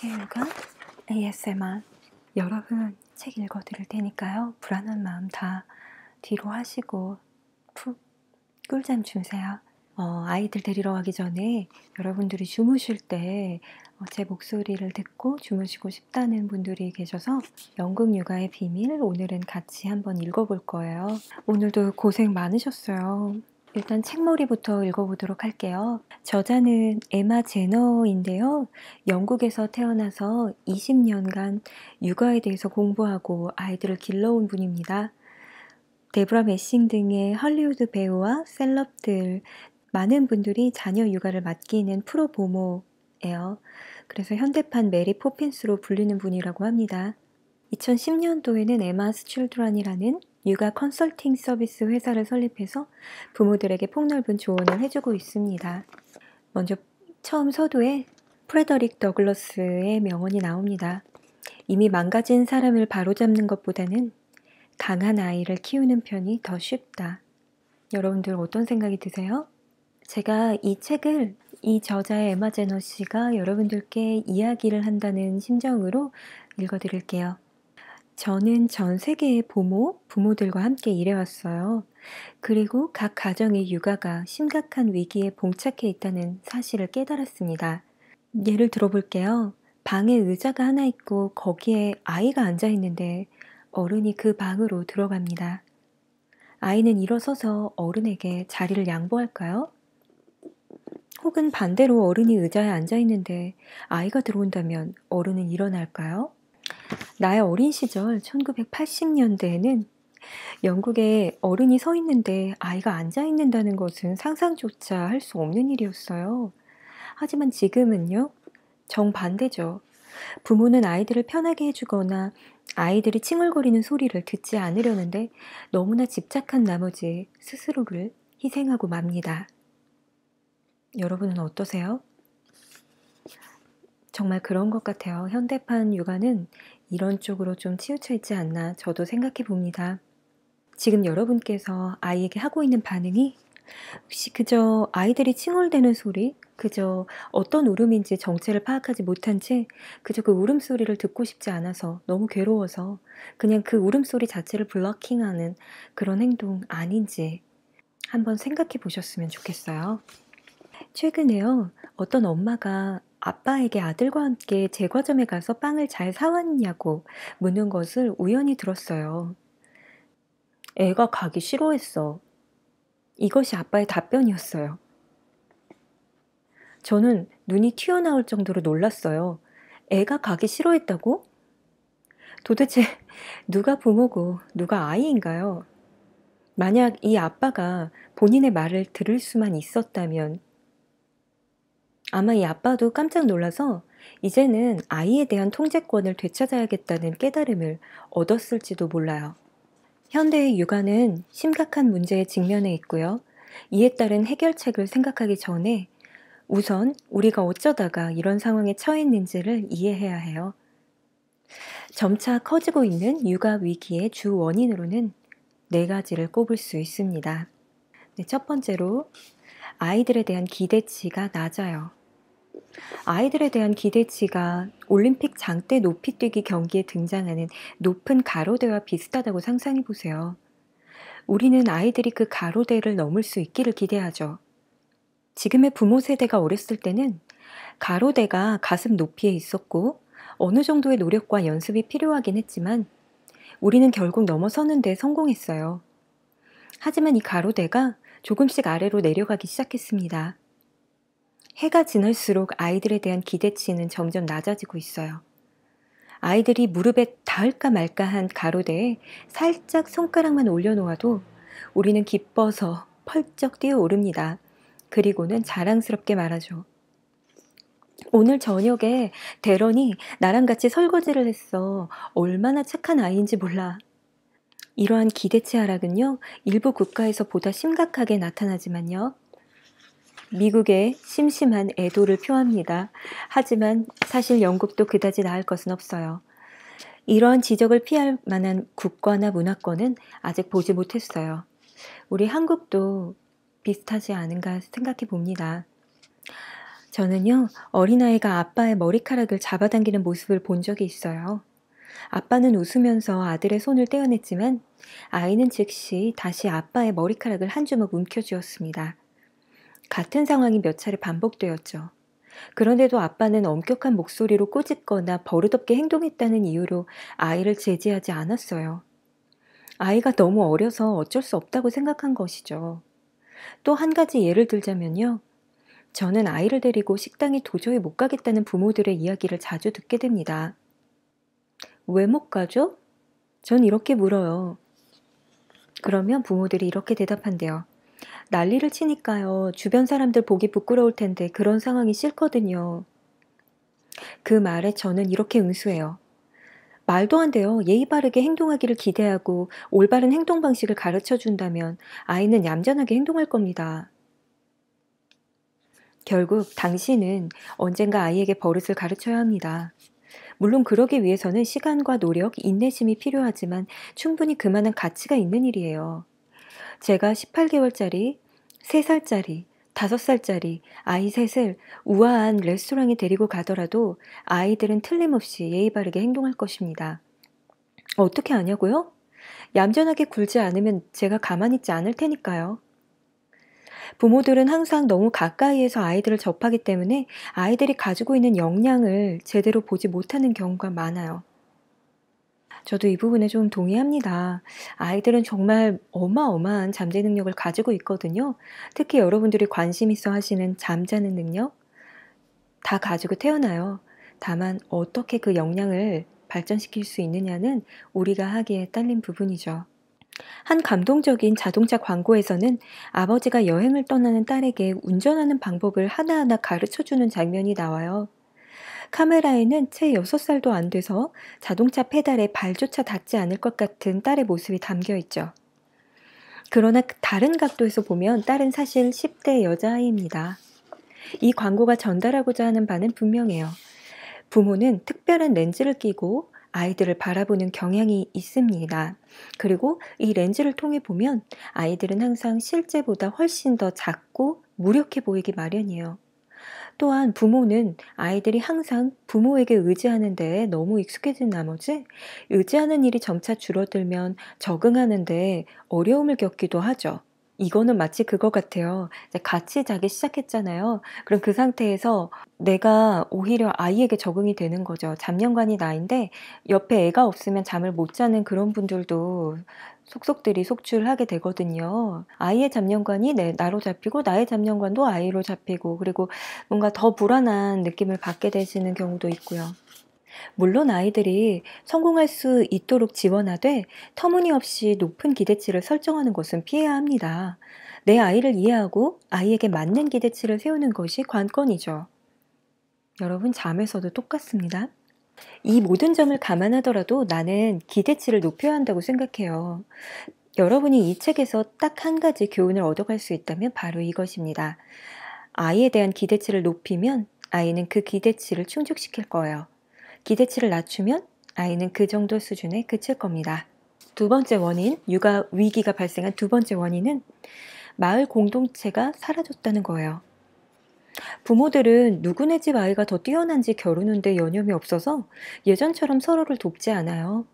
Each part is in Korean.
영국의 육아 ASMR. 여러분, 책 읽어드릴 테니까요. 불안한 마음 다 뒤로 하시고 푹 꿀잠 주무세요. 아이들 데리러 가기 전에 여러분들이 주무실 때 제 목소리를 듣고 주무시고 싶다는 분들이 계셔서 영국 육아의 비밀, 오늘은 같이 한번 읽어볼 거예요. 오늘도 고생 많으셨어요. 일단 책머리부터 읽어보도록 할게요. 저자는 에마 제너인데요. 영국에서 태어나서 20년간 육아에 대해서 공부하고 아이들을 길러온 분입니다. 데브라 메싱 등의 헐리우드 배우와 셀럽들, 많은 분들이 자녀 육아를 맡기는 프로보모예요. 그래서 현대판 메리 포핀스로 불리는 분이라고 합니다. 2010년도에는 에마스 칠드런이라는 육아 컨설팅 서비스 회사를 설립해서 부모들에게 폭넓은 조언을 해주고 있습니다. 먼저 처음 서두에 프레더릭 더글러스의 명언이 나옵니다. 이미 망가진 사람을 바로잡는 것보다는 강한 아이를 키우는 편이 더 쉽다. 여러분들 어떤 생각이 드세요? 제가 이 책을 이 저자의 에마 제너 씨가 여러분들께 이야기를 한다는 심정으로 읽어드릴게요. 저는 전 세계의 부모들과 함께 일해왔어요. 그리고 각 가정의 육아가 심각한 위기에 봉착해 있다는 사실을 깨달았습니다. 예를 들어볼게요. 방에 의자가 하나 있고 거기에 아이가 앉아 있는데 어른이 그 방으로 들어갑니다. 아이는 일어서서 어른에게 자리를 양보할까요? 혹은 반대로 어른이 의자에 앉아 있는데 아이가 들어온다면 어른은 일어날까요? 나의 어린 시절 1980년대에는 영국에 어른이 서 있는데 아이가 앉아 있는다는 것은 상상조차 할 수 없는 일이었어요. 하지만 지금은요, 정반대죠. 부모는 아이들을 편하게 해주거나 아이들이 칭얼거리는 소리를 듣지 않으려는데 너무나 집착한 나머지 스스로를 희생하고 맙니다. 여러분은 어떠세요? 정말 그런 것 같아요. 현대판 육아는 이런 쪽으로 좀 치우쳐 있지 않나 저도 생각해 봅니다. 지금 여러분께서 아이에게 하고 있는 반응이 혹시 그저 아이들이 칭얼대는 소리, 그저 어떤 울음인지 정체를 파악하지 못한 채 그저 그 울음소리를 듣고 싶지 않아서 너무 괴로워서 그냥 그 울음소리 자체를 블러킹하는 그런 행동 아닌지 한번 생각해 보셨으면 좋겠어요. 최근에요, 어떤 엄마가 아빠에게 아들과 함께 제과점에 가서 빵을 잘 사왔냐고 묻는 것을 우연히 들었어요. 애가 가기 싫어했어. 이것이 아빠의 답변이었어요. 저는 눈이 튀어나올 정도로 놀랐어요. 애가 가기 싫어했다고? 도대체 누가 부모고 누가 아이인가요? 만약 이 아빠가 본인의 말을 들을 수만 있었다면 아마 이 아빠도 깜짝 놀라서 이제는 아이에 대한 통제권을 되찾아야겠다는 깨달음을 얻었을지도 몰라요. 현대의 육아는 심각한 문제에 직면해 있고요. 이에 따른 해결책을 생각하기 전에 우선 우리가 어쩌다가 이런 상황에 처했는지를 이해해야 해요. 점차 커지고 있는 육아 위기의 주 원인으로는 4가지를 꼽을 수 있습니다. 첫 번째로 아이들에 대한 기대치가 낮아요. 아이들에 대한 기대치가 올림픽 장대 높이뛰기 경기에 등장하는 높은 가로대와 비슷하다고 상상해 보세요. 우리는 아이들이 그 가로대를 넘을 수 있기를 기대하죠. 지금의 부모 세대가 어렸을 때는 가로대가 가슴 높이에 있었고 어느 정도의 노력과 연습이 필요하긴 했지만 우리는 결국 넘어서는 데 성공했어요. 하지만 이 가로대가 조금씩 아래로 내려가기 시작했습니다. 해가 지날수록 아이들에 대한 기대치는 점점 낮아지고 있어요. 아이들이 무릎에 닿을까 말까한 가로대에 살짝 손가락만 올려놓아도 우리는 기뻐서 펄쩍 뛰어오릅니다. 그리고는 자랑스럽게 말하죠. 오늘 저녁에 대런이 나랑 같이 설거지를 했어. 얼마나 착한 아이인지 몰라. 이러한 기대치 하락은요, 일부 국가에서 보다 심각하게 나타나지만요. 미국의 심심한 애도를 표합니다. 하지만 사실 영국도 그다지 나을 것은 없어요. 이러한 지적을 피할 만한 국가나 문화권은 아직 보지 못했어요. 우리 한국도 비슷하지 않은가 생각해 봅니다. 저는요, 어린아이가 아빠의 머리카락을 잡아당기는 모습을 본 적이 있어요. 아빠는 웃으면서 아들의 손을 떼어냈지만 아이는 즉시 다시 아빠의 머리카락을 한 주먹 움켜쥐었습니다. 같은 상황이 몇 차례 반복되었죠. 그런데도 아빠는 엄격한 목소리로 꼬집거나 버릇없게 행동했다는 이유로 아이를 제지하지 않았어요. 아이가 너무 어려서 어쩔 수 없다고 생각한 것이죠. 또 한 가지 예를 들자면요. 저는 아이를 데리고 식당에 도저히 못 가겠다는 부모들의 이야기를 자주 듣게 됩니다. 왜 못 가죠? 전 이렇게 물어요. 그러면 부모들이 이렇게 대답한대요. 난리를 치니까요. 주변 사람들 보기 부끄러울 텐데 그런 상황이 싫거든요. 그 말에 저는 이렇게 응수해요. 말도 안 돼요. 예의 바르게 행동하기를 기대하고 올바른 행동 방식을 가르쳐 준다면 아이는 얌전하게 행동할 겁니다. 결국 당신은 언젠가 아이에게 버릇을 가르쳐야 합니다. 물론 그러기 위해서는 시간과 노력, 인내심이 필요하지만 충분히 그만한 가치가 있는 일이에요. 제가 18개월짜리, 3살짜리, 5살짜리 아이 셋을 우아한 레스토랑에 데리고 가더라도 아이들은 틀림없이 예의 바르게 행동할 것입니다. 어떻게 아냐고요? 얌전하게 굴지 않으면 제가 가만히 있지 않을 테니까요. 부모들은 항상 너무 가까이에서 아이들을 접하기 때문에 아이들이 가지고 있는 역량을 제대로 보지 못하는 경우가 많아요. 저도 이 부분에 좀 동의합니다. 아이들은 정말 어마어마한 잠재 능력을 가지고 있거든요. 특히 여러분들이 관심 있어 하시는 잠자는 능력 다 가지고 태어나요. 다만 어떻게 그 역량을 발전시킬 수 있느냐는 우리가 하기에 딸린 부분이죠. 한 감동적인 자동차 광고에서는 아버지가 여행을 떠나는 딸에게 운전하는 방법을 하나하나 가르쳐 주는 장면이 나와요. 카메라에는 채 6살도 안 돼서 자동차 페달에 발조차 닿지 않을 것 같은 딸의 모습이 담겨 있죠. 그러나 다른 각도에서 보면 딸은 사실 10대 여자아이입니다. 이 광고가 전달하고자 하는 바는 분명해요. 부모는 특별한 렌즈를 끼고 아이들을 바라보는 경향이 있습니다. 그리고 이 렌즈를 통해 보면 아이들은 항상 실제보다 훨씬 더 작고 무력해 보이기 마련이에요. 또한 부모는 아이들이 항상 부모에게 의지하는 데에 너무 익숙해진 나머지 의지하는 일이 점차 줄어들면 적응하는 데 어려움을 겪기도 하죠. 이거는 마치 그거 같아요. 이제 같이 자기 시작했잖아요. 그럼 그 상태에서 내가 오히려 아이에게 적응이 되는 거죠. 잡념관이 나인데 옆에 애가 없으면 잠을 못 자는 그런 분들도 속속들이 속출하게 되거든요. 아이의 잡념관이 나로 잡히고 나의 잡념관도 아이로 잡히고 그리고 뭔가 더 불안한 느낌을 받게 되시는 경우도 있고요. 물론 아이들이 성공할 수 있도록 지원하되 터무니없이 높은 기대치를 설정하는 것은 피해야 합니다. 내 아이를 이해하고 아이에게 맞는 기대치를 세우는 것이 관건이죠. 여러분, 잠에서도 똑같습니다. 이 모든 점을 감안하더라도 나는 기대치를 높여야 한다고 생각해요. 여러분이 이 책에서 딱 한 가지 교훈을 얻어갈 수 있다면 바로 이것입니다. 아이에 대한 기대치를 높이면 아이는 그 기대치를 충족시킬 거예요. 기대치를 낮추면 아이는 그 정도 수준에 그칠 겁니다. 두 번째 원인, 육아 위기가 발생한 두 번째 원인은 마을 공동체가 사라졌다는 거예요. 부모들은 누구네 집 아이가 더 뛰어난지 겨루는데 여념이 없어서 예전처럼 서로를 돕지 않아요.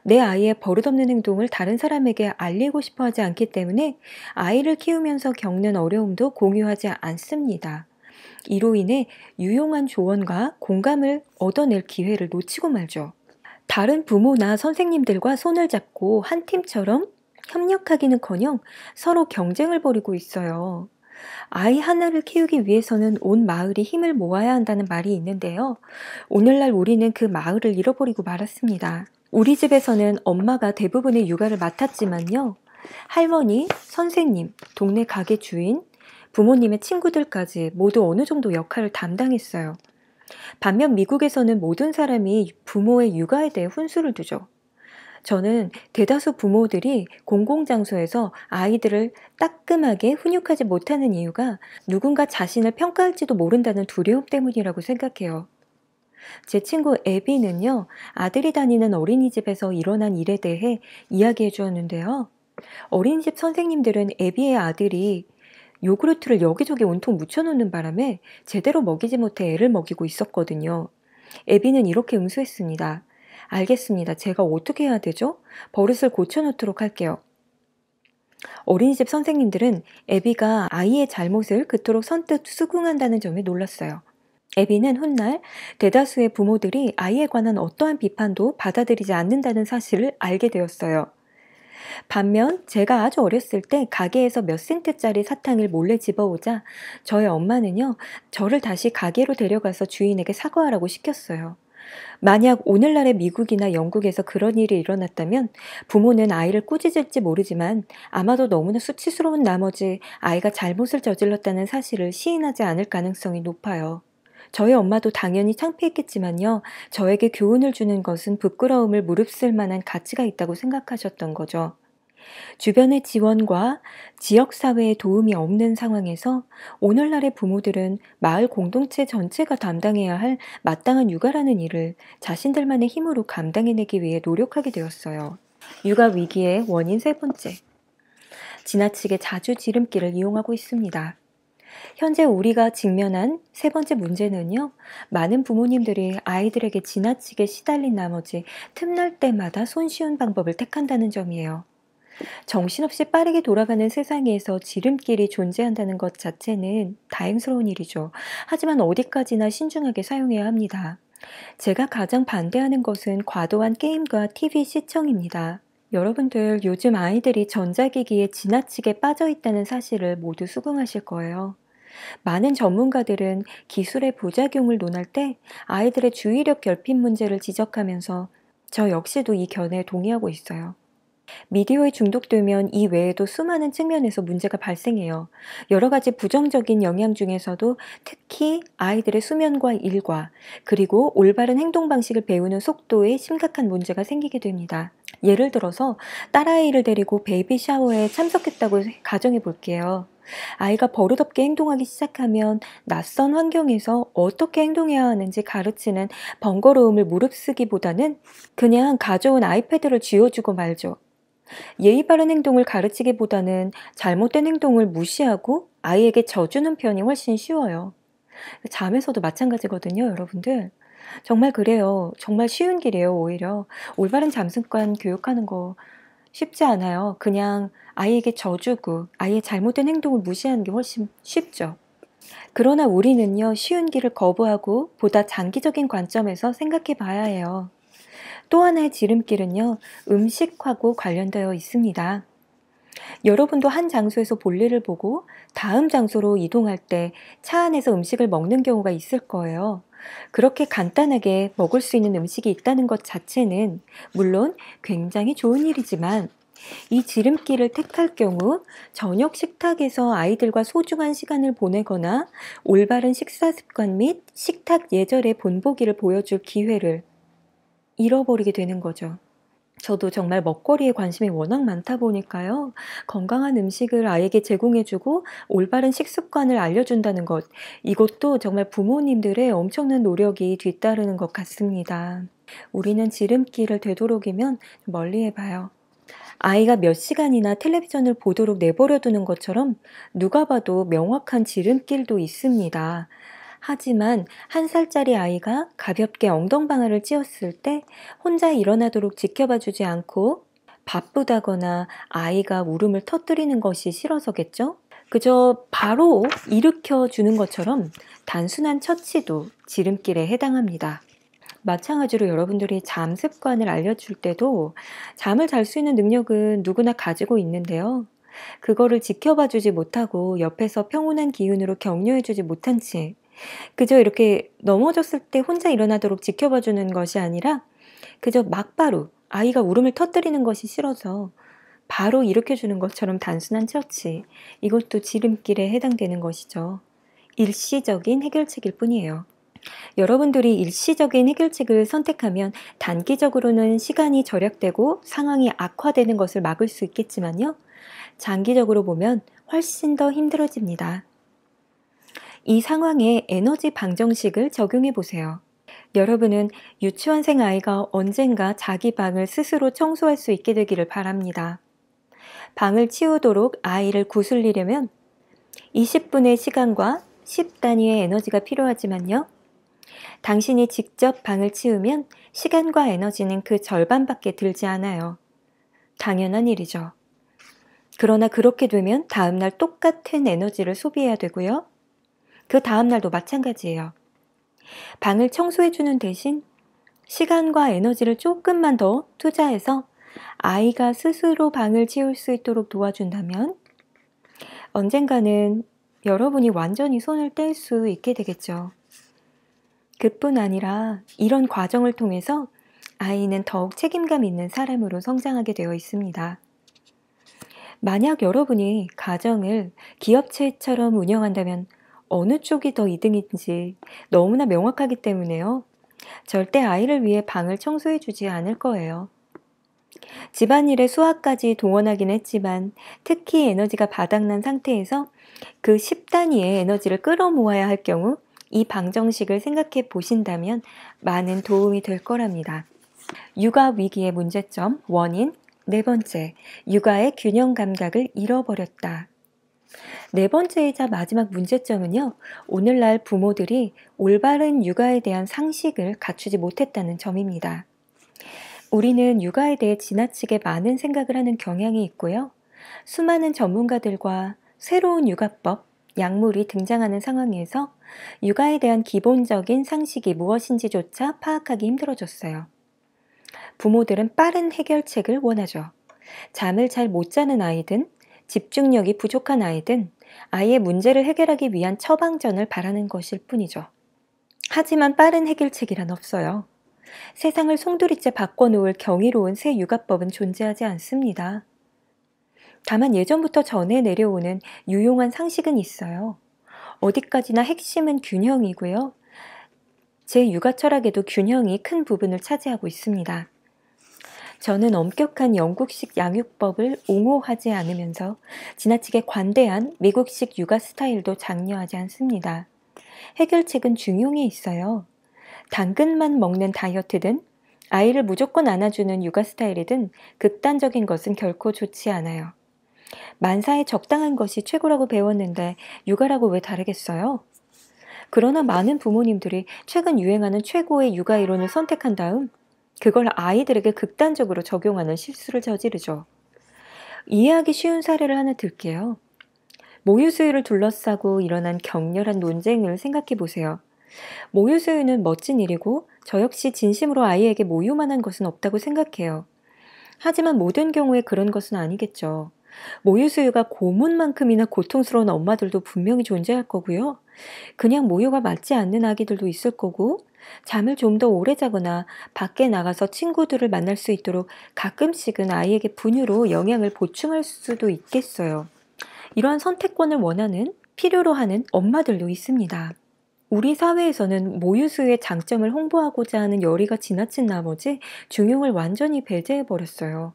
내 아이의 버릇없는 행동을 다른 사람에게 알리고 싶어 하지 않기 때문에 아이를 키우면서 겪는 어려움도 공유하지 않습니다. 이로 인해 유용한 조언과 공감을 얻어낼 기회를 놓치고 말죠. 다른 부모나 선생님들과 손을 잡고 한 팀처럼 협력하기는커녕 서로 경쟁을 벌이고 있어요. 아이 하나를 키우기 위해서는 온 마을이 힘을 모아야 한다는 말이 있는데요. 오늘날 우리는 그 마을을 잃어버리고 말았습니다. 우리 집에서는 엄마가 대부분의 육아를 맡았지만요. 할머니, 선생님, 동네 가게 주인, 부모님의 친구들까지 모두 어느 정도 역할을 담당했어요. 반면 미국에서는 모든 사람이 부모의 육아에 대해 훈수를 두죠. 저는 대다수 부모들이 공공장소에서 아이들을 따끔하게 훈육하지 못하는 이유가 누군가 자신을 평가할지도 모른다는 두려움 때문이라고 생각해요. 제 친구 애비는요, 아들이 다니는 어린이집에서 일어난 일에 대해 이야기해 주었는데요. 어린이집 선생님들은 애비의 아들이 요구르트를 여기저기 온통 묻혀놓는 바람에 제대로 먹이지 못해 애를 먹이고 있었거든요. 애비는 이렇게 응수했습니다. 알겠습니다. 제가 어떻게 해야 되죠? 버릇을 고쳐놓도록 할게요. 어린이집 선생님들은 애비가 아이의 잘못을 그토록 선뜻 수긍한다는 점에 놀랐어요. 애비는 훗날 대다수의 부모들이 아이에 관한 어떠한 비판도 받아들이지 않는다는 사실을 알게 되었어요. 반면 제가 아주 어렸을 때 가게에서 몇 센트짜리 사탕을 몰래 집어오자 저의 엄마는요, 저를 다시 가게로 데려가서 주인에게 사과하라고 시켰어요. 만약 오늘날의 미국이나 영국에서 그런 일이 일어났다면 부모는 아이를 꾸짖을지 모르지만 아마도 너무나 수치스러운 나머지 아이가 잘못을 저질렀다는 사실을 시인하지 않을 가능성이 높아요. 저희 엄마도 당연히 창피했겠지만요, 저에게 교훈을 주는 것은 부끄러움을 무릅쓸 만한 가치가 있다고 생각하셨던 거죠. 주변의 지원과 지역사회의 도움이 없는 상황에서 오늘날의 부모들은 마을 공동체 전체가 담당해야 할 마땅한 육아라는 일을 자신들만의 힘으로 감당해내기 위해 노력하게 되었어요. 육아 위기의 원인 세 번째. 지나치게 자주 지름길을 이용하고 있습니다. 현재 우리가 직면한 세 번째 문제는요, 많은 부모님들이 아이들에게 지나치게 시달린 나머지 틈날 때마다 손쉬운 방법을 택한다는 점이에요. 정신없이 빠르게 돌아가는 세상에서 지름길이 존재한다는 것 자체는 다행스러운 일이죠. 하지만 어디까지나 신중하게 사용해야 합니다. 제가 가장 반대하는 것은 과도한 게임과 TV 시청입니다. 여러분들 요즘 아이들이 전자기기에 지나치게 빠져 있다는 사실을 모두 수긍하실 거예요. 많은 전문가들은 기술의 부작용을 논할 때 아이들의 주의력 결핍 문제를 지적하면서 저 역시도 이 견해에 동의하고 있어요. 미디어에 중독되면 이 외에도 수많은 측면에서 문제가 발생해요. 여러 가지 부정적인 영향 중에서도 특히 아이들의 수면과 일과, 그리고 올바른 행동 방식을 배우는 속도에 심각한 문제가 생기게 됩니다. 예를 들어서 딸아이를 데리고 베이비 샤워에 참석했다고 가정해 볼게요. 아이가 버릇없게 행동하기 시작하면 낯선 환경에서 어떻게 행동해야 하는지 가르치는 번거로움을 무릅쓰기보다는 그냥 가져온 아이패드를 쥐어주고 말죠. 예의 바른 행동을 가르치기보다는 잘못된 행동을 무시하고 아이에게 져주는 편이 훨씬 쉬워요. 잠에서도 마찬가지거든요, 여러분들. 정말 그래요. 정말 쉬운 길이에요, 오히려. 올바른 잠 습관 교육하는 거 쉽지 않아요. 그냥 아이에게 져주고 아이의 잘못된 행동을 무시하는 게 훨씬 쉽죠. 그러나 우리는요, 쉬운 길을 거부하고 보다 장기적인 관점에서 생각해 봐야 해요. 또 하나의 지름길은요, 음식하고 관련되어 있습니다. 여러분도 한 장소에서 볼일을 보고 다음 장소로 이동할 때 차 안에서 음식을 먹는 경우가 있을 거예요. 그렇게 간단하게 먹을 수 있는 음식이 있다는 것 자체는 물론 굉장히 좋은 일이지만 이 지름길을 택할 경우 저녁 식탁에서 아이들과 소중한 시간을 보내거나 올바른 식사 습관 및 식탁 예절의 본보기를 보여줄 기회를 잃어버리게 되는 거죠. 저도 정말 먹거리에 관심이 워낙 많다 보니까요. 건강한 음식을 아이에게 제공해주고 올바른 식습관을 알려준다는 것, 이것도 정말 부모님들의 엄청난 노력이 뒤따르는 것 같습니다. 우리는 지름길을 되도록이면 멀리 해봐요. 아이가 몇 시간이나 텔레비전을 보도록 내버려 두는 것처럼 누가 봐도 명확한 지름길도 있습니다. 하지만 1살짜리 아이가 가볍게 엉덩방아를 찧었을 때 혼자 일어나도록 지켜봐 주지 않고 바쁘다거나 아이가 울음을 터뜨리는 것이 싫어서겠죠? 그저 바로 일으켜 주는 것처럼 단순한 처치도 지름길에 해당합니다. 마찬가지로 여러분들이 잠 습관을 알려줄 때도 잠을 잘 수 있는 능력은 누구나 가지고 있는데요. 그거를 지켜봐 주지 못하고 옆에서 평온한 기운으로 격려해 주지 못한 채 그저 이렇게 넘어졌을 때 혼자 일어나도록 지켜봐 주는 것이 아니라 그저 막바로 아이가 울음을 터뜨리는 것이 싫어서 바로 일으켜 주는 것처럼 단순한 처치, 이것도 지름길에 해당되는 것이죠. 일시적인 해결책일 뿐이에요. 여러분들이 일시적인 해결책을 선택하면 단기적으로는 시간이 절약되고 상황이 악화되는 것을 막을 수 있겠지만요. 장기적으로 보면 훨씬 더 힘들어집니다. 이 상황에 에너지 방정식을 적용해 보세요. 여러분은 유치원생 아이가 언젠가 자기 방을 스스로 청소할 수 있게 되기를 바랍니다. 방을 치우도록 아이를 구슬리려면 20분의 시간과 10단위의 에너지가 필요하지만요. 당신이 직접 방을 치우면 시간과 에너지는 그 절반밖에 들지 않아요. 당연한 일이죠. 그러나 그렇게 되면 다음날 똑같은 에너지를 소비해야 되고요. 그 다음날도 마찬가지예요. 방을 청소해주는 대신 시간과 에너지를 조금만 더 투자해서 아이가 스스로 방을 치울 수 있도록 도와준다면 언젠가는 여러분이 완전히 손을 뗄 수 있게 되겠죠. 그뿐 아니라 이런 과정을 통해서 아이는 더욱 책임감 있는 사람으로 성장하게 되어 있습니다. 만약 여러분이 가정을 기업체처럼 운영한다면 어느 쪽이 더 이득인지 너무나 명확하기 때문에요. 절대 아이를 위해 방을 청소해주지 않을 거예요. 집안일에 수학까지 동원하긴 했지만 특히 에너지가 바닥난 상태에서 그 10단위의 에너지를 끌어모아야 할 경우 이 방정식을 생각해 보신다면 많은 도움이 될 거랍니다. 육아 위기의 문제점, 원인, 네 번째, 육아의 균형 감각을 잃어버렸다. 네 번째이자 마지막 문제점은요, 오늘날 부모들이 올바른 육아에 대한 상식을 갖추지 못했다는 점입니다. 우리는 육아에 대해 지나치게 많은 생각을 하는 경향이 있고요. 수많은 전문가들과 새로운 육아법, 약물이 등장하는 상황에서 육아에 대한 기본적인 상식이 무엇인지조차 파악하기 힘들어졌어요. 부모들은 빠른 해결책을 원하죠. 잠을 잘 못 자는 아이든 집중력이 부족한 아이든 아이의 문제를 해결하기 위한 처방전을 바라는 것일 뿐이죠. 하지만 빠른 해결책이란 없어요. 세상을 송두리째 바꿔놓을 경이로운 새 육아법은 존재하지 않습니다. 다만 예전부터 전해 내려오는 유용한 상식은 있어요. 어디까지나 핵심은 균형이고요. 제 육아 철학에도 균형이 큰 부분을 차지하고 있습니다. 저는 엄격한 영국식 양육법을 옹호하지 않으면서 지나치게 관대한 미국식 육아 스타일도 장려하지 않습니다. 해결책은 중용에 있어요. 당근만 먹는 다이어트든 아이를 무조건 안아주는 육아 스타일이든 극단적인 것은 결코 좋지 않아요. 만사에 적당한 것이 최고라고 배웠는데 육아라고 왜 다르겠어요? 그러나 많은 부모님들이 최근 유행하는 최고의 육아 이론을 선택한 다음 그걸 아이들에게 극단적으로 적용하는 실수를 저지르죠. 이해하기 쉬운 사례를 하나 들게요. 모유 수유를 둘러싸고 일어난 격렬한 논쟁을 생각해 보세요. 모유 수유는 멋진 일이고 저 역시 진심으로 아이에게 모유만 한 것은 없다고 생각해요. 하지만 모든 경우에 그런 것은 아니겠죠. 모유 수유가 고문만큼이나 고통스러운 엄마들도 분명히 존재할 거고요. 그냥 모유가 맞지 않는 아기들도 있을 거고 잠을 좀 더 오래 자거나 밖에 나가서 친구들을 만날 수 있도록 가끔씩은 아이에게 분유로 영양을 보충할 수도 있겠어요. 이러한 선택권을 원하는, 필요로 하는 엄마들도 있습니다. 우리 사회에서는 모유수유의 장점을 홍보하고자 하는 열의가 지나친 나머지 중용을 완전히 배제해버렸어요.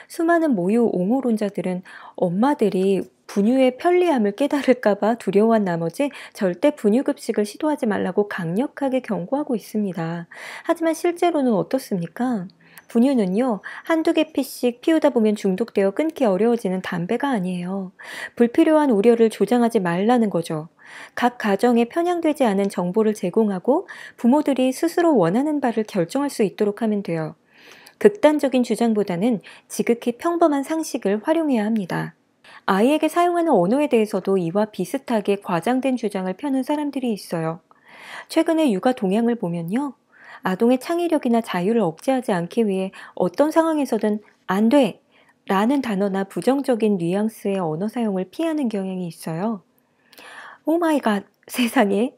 수많은 모유 옹호론자들은 엄마들이 분유의 편리함을 깨달을까봐 두려워한 나머지 절대 분유급식을 시도하지 말라고 강력하게 경고하고 있습니다. 하지만 실제로는 어떻습니까? 분유는요, 한두 개 피씩 피우다 보면 중독되어 끊기 어려워지는 담배가 아니에요. 불필요한 우려를 조장하지 말라는 거죠. 각 가정에 편향되지 않은 정보를 제공하고 부모들이 스스로 원하는 바를 결정할 수 있도록 하면 돼요. 극단적인 주장보다는 지극히 평범한 상식을 활용해야 합니다. 아이에게 사용하는 언어에 대해서도 이와 비슷하게 과장된 주장을 펴는 사람들이 있어요. 최근의 육아 동향을 보면요. 아동의 창의력이나 자유를 억제하지 않기 위해 어떤 상황에서든 안 돼! 라는 단어나 부정적인 뉘앙스의 언어 사용을 피하는 경향이 있어요. 오 마이 갓, 세상에.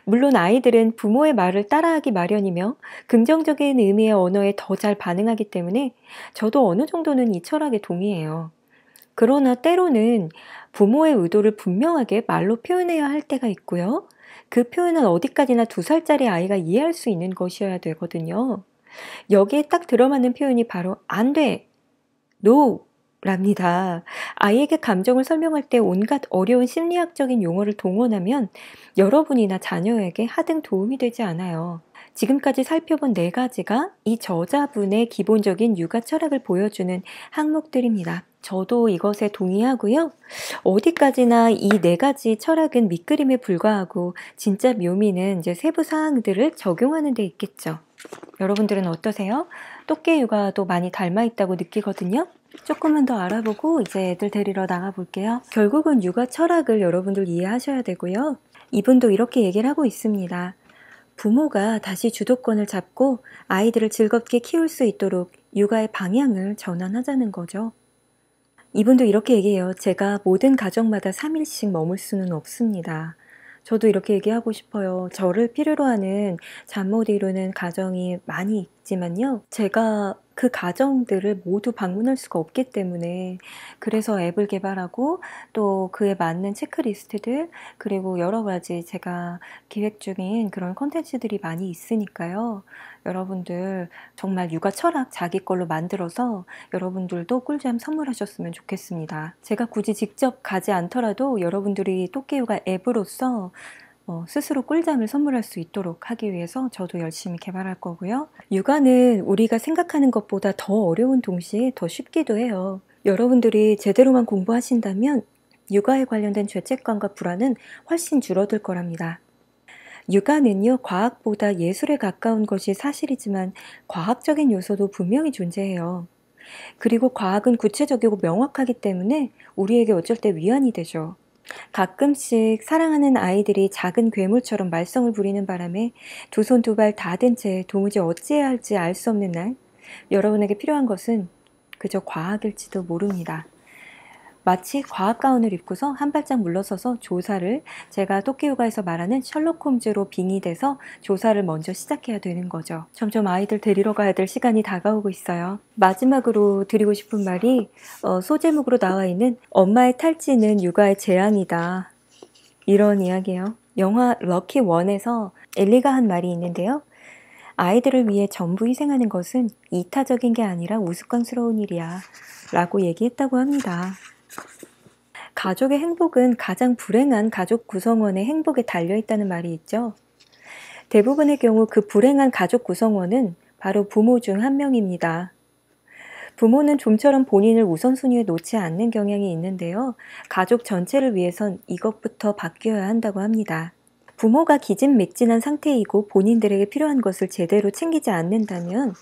물론 아이들은 부모의 말을 따라하기 마련이며 긍정적인 의미의 언어에 더 잘 반응하기 때문에 저도 어느 정도는 이 철학에 동의해요. 그러나 때로는 부모의 의도를 분명하게 말로 표현해야 할 때가 있고요. 그 표현은 어디까지나 2살짜리 아이가 이해할 수 있는 것이어야 되거든요. 여기에 딱 들어맞는 표현이 바로 안 돼! NO! 랍니다. 아이에게 감정을 설명할 때 온갖 어려운 심리학적인 용어를 동원하면 여러분이나 자녀에게 하등 도움이 되지 않아요. 지금까지 살펴본 4가지가 이 저자분의 기본적인 육아 철학을 보여주는 항목들입니다. 저도 이것에 동의하고요. 어디까지나 이 네 가지 철학은 밑그림에 불과하고 진짜 묘미는 이제 세부 사항들을 적용하는 데 있겠죠. 여러분들은 어떠세요? 또깨 육아도 많이 닮아 있다고 느끼거든요. 조금만 더 알아보고 이제 애들 데리러 나가 볼게요. 결국은 육아 철학을 여러분들 이해하셔야 되고요. 이분도 이렇게 얘기를 하고 있습니다. 부모가 다시 주도권을 잡고 아이들을 즐겁게 키울 수 있도록 육아의 방향을 전환하자는 거죠. 이분도 이렇게 얘기해요. 제가 모든 가정마다 3일씩 머물 수는 없습니다. 저도 이렇게 얘기하고 싶어요. 저를 필요로 하는 잠 못 이루는 가정이 많이 있지만요. 제가 그 가정들을 모두 방문할 수가 없기 때문에 그래서 앱을 개발하고 또 그에 맞는 체크리스트들 그리고 여러 가지 제가 기획 중인 그런 콘텐츠들이 많이 있으니까요. 여러분들 정말 육아 철학 자기 걸로 만들어서 여러분들도 꿀잠 선물하셨으면 좋겠습니다. 제가 굳이 직접 가지 않더라도 여러분들이 또깨육아 앱으로서 스스로 꿀잠을 선물할 수 있도록 하기 위해서 저도 열심히 개발할 거고요. 육아는 우리가 생각하는 것보다 더 어려운 동시에 더 쉽기도 해요. 여러분들이 제대로만 공부하신다면 육아에 관련된 죄책감과 불안은 훨씬 줄어들 거랍니다. 육아는요, 과학보다 예술에 가까운 것이 사실이지만 과학적인 요소도 분명히 존재해요. 그리고 과학은 구체적이고 명확하기 때문에 우리에게 어쩔 때 위안이 되죠. 가끔씩 사랑하는 아이들이 작은 괴물처럼 말썽을 부리는 바람에 두 손 두 발 다 든 채 도무지 어찌해야 할지 알 수 없는 날, 여러분에게 필요한 것은 그저 과학일지도 모릅니다. 마치 과학 가운을 입고서 한 발짝 물러서서 조사를 제가 또깨육아에서 말하는 셜록 홈즈로 빙의돼서 조사를 먼저 시작해야 되는 거죠. 점점 아이들 데리러 가야 될 시간이 다가오고 있어요. 마지막으로 드리고 싶은 말이 소제목으로 나와 있는 엄마의 탈지는 육아의 재앙이다. 이런 이야기예요. 영화 럭키 원에서 엘리가 한 말이 있는데요. 아이들을 위해 전부 희생하는 것은 이타적인 게 아니라 우스꽝스러운 일이야 라고 얘기했다고 합니다. 가족의 행복은 가장 불행한 가족 구성원의 행복에 달려있다는 말이 있죠. 대부분의 경우 그 불행한 가족 구성원은 바로 부모 중 한 명입니다. 부모는 좀처럼 본인을 우선순위에 놓지 않는 경향이 있는데요. 가족 전체를 위해선 이것부터 바뀌어야 한다고 합니다. 부모가 기진맥진한 상태이고 본인들에게 필요한 것을 제대로 챙기지 않는다면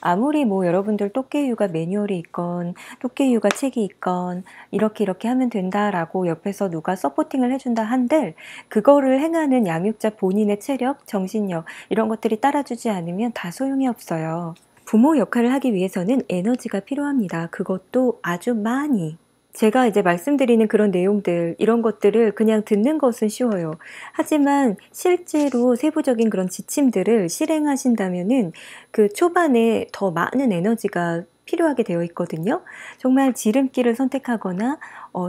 아무리 여러분들 또깨육아 매뉴얼이 있건 또깨육아 책이 있건 이렇게 하면 된다라고 옆에서 누가 서포팅을 해준다 한들 그거를 행하는 양육자 본인의 체력, 정신력 이런 것들이 따라주지 않으면 다 소용이 없어요. 부모 역할을 하기 위해서는 에너지가 필요합니다. 그것도 아주 많이. 제가 이제 말씀드리는 그런 내용들, 이런 것들을 그냥 듣는 것은 쉬워요. 하지만 실제로 세부적인 그런 지침들을 실행하신다면은 그 초반에 더 많은 에너지가 필요하게 되어 있거든요. 정말 지름길을 선택하거나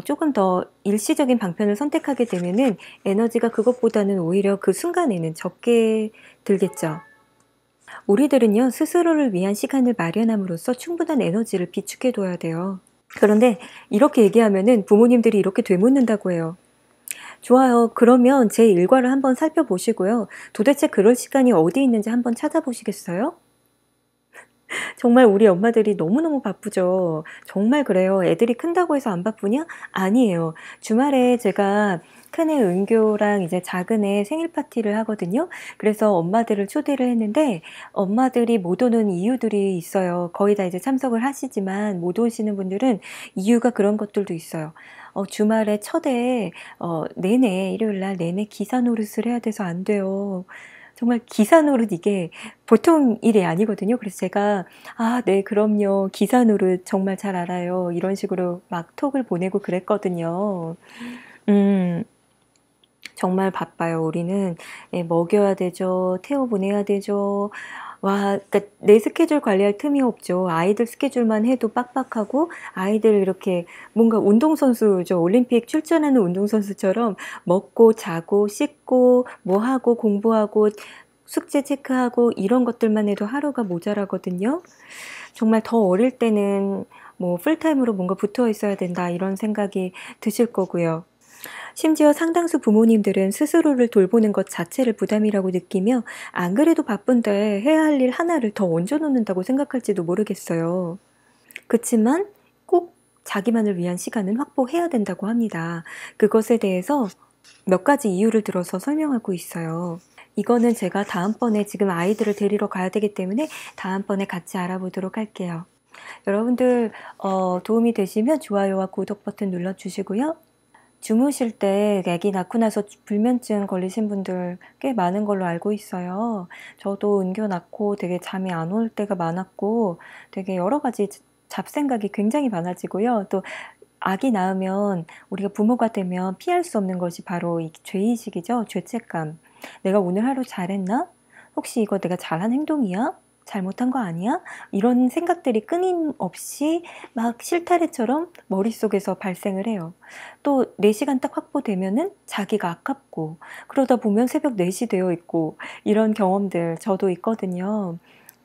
조금 더 일시적인 방편을 선택하게 되면은 에너지가 그것보다는 오히려 그 순간에는 적게 들겠죠. 우리들은요, 스스로를 위한 시간을 마련함으로써 충분한 에너지를 비축해 둬야 돼요. 그런데 이렇게 얘기하면은 부모님들이 이렇게 되묻는다고 해요. 좋아요. 그러면 제 일과를 한번 살펴보시고요. 도대체 그럴 시간이 어디 있는지 한번 찾아보시겠어요? 정말 우리 엄마들이 너무너무 바쁘죠. 정말 그래요. 애들이 큰다고 해서 안 바쁘냐? 아니에요. 주말에 제가 큰애 은교랑 이제 작은애 생일 파티를 하거든요. 그래서 엄마들을 초대를 했는데 엄마들이 못 오는 이유들이 있어요. 거의 다 이제 참석을 하시지만 못 오시는 분들은 이유가 그런 것들도 있어요. 주말에 첫애 내내 일요일날 내내 기사 노릇을 해야 돼서 안 돼요. 정말 기사 노릇 이게 보통 일이 아니거든요. 그래서 제가 네 그럼요. 기사 노릇 정말 잘 알아요. 이런 식으로 막 톡을 보내고 그랬거든요. 정말 바빠요. 우리는 먹여야 되죠. 태워 보내야 되죠. 그러니까 내 스케줄 관리할 틈이 없죠. 아이들 스케줄만 해도 빡빡하고 아이들 이렇게 뭔가 운동선수죠. 올림픽 출전하는 운동선수처럼 먹고 자고 씻고 뭐 하고 공부하고 숙제 체크하고 이런 것들만 해도 하루가 모자라거든요. 정말 더 어릴 때는 풀타임으로 뭔가 붙어 있어야 된다 이런 생각이 드실 거고요. 심지어 상당수 부모님들은 스스로를 돌보는 것 자체를 부담이라고 느끼며 안 그래도 바쁜데 해야 할 일 하나를 더 얹어놓는다고 생각할지도 모르겠어요. 그치만 꼭 자기만을 위한 시간은 확보해야 된다고 합니다. 그것에 대해서 몇 가지 이유를 들어서 설명하고 있어요. 이거는 제가 다음번에 지금 아이들을 데리러 가야 되기 때문에 다음번에 같이 알아보도록 할게요. 여러분들 도움이 되시면 좋아요와 구독 버튼 눌러주시고요. 주무실 때 아기 낳고 나서 불면증 걸리신 분들 꽤 많은 걸로 알고 있어요. 저도 은교 낳고 되게 잠이 안 올 때가 많았고 되게 여러 가지 잡생각이 굉장히 많아지고요. 또 아기 낳으면 우리가 부모가 되면 피할 수 없는 것이 바로 이 죄의식이죠. 죄책감. 내가 오늘 하루 잘했나? 혹시 이거 내가 잘한 행동이야? 잘못한 거 아니야? 이런 생각들이 끊임없이 막 실타래처럼 머릿속에서 발생을 해요. 또 4시간 딱 확보되면은 자기가 아깝고 그러다 보면 새벽 4시 되어 있고 이런 경험들 저도 있거든요.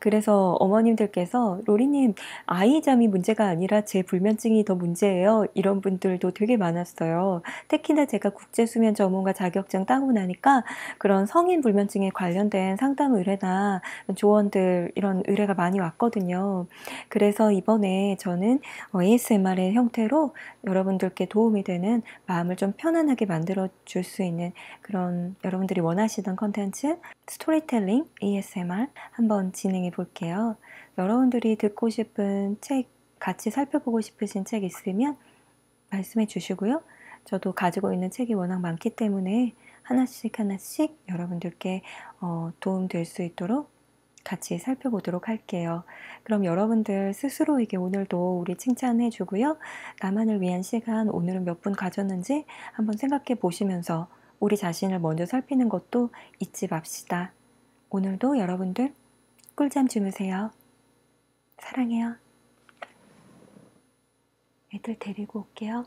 그래서 어머님들께서 로리님 아이 잠이 문제가 아니라 제 불면증이 더 문제예요. 이런 분들도 되게 많았어요. 특히나 제가 국제수면 전문가 자격증 따고 나니까 그런 성인 불면증에 관련된 상담 의뢰나 조언들 이런 의뢰가 많이 왔거든요. 그래서 이번에 저는 ASMR의 형태로 여러분들께 도움이 되는 마음을 좀 편안하게 만들어 줄 수 있는 그런 여러분들이 원하시던 컨텐츠 스토리텔링 ASMR 한번 진행해 볼게요. 여러분들이 듣고 싶은 책, 같이 살펴보고 싶으신 책 있으면 말씀해 주시고요. 저도 가지고 있는 책이 워낙 많기 때문에 하나씩 하나씩 여러분들께 도움 될 수 있도록 같이 살펴보도록 할게요. 그럼 여러분들 스스로에게 오늘도 우리 칭찬해 주고요. 나만을 위한 시간 오늘은 몇 분 가졌는지 한번 생각해 보시면서 우리 자신을 먼저 살피는 것도 잊지 맙시다. 오늘도 여러분들 꿀잠 주무세요. 사랑해요. 애들 데리고 올게요.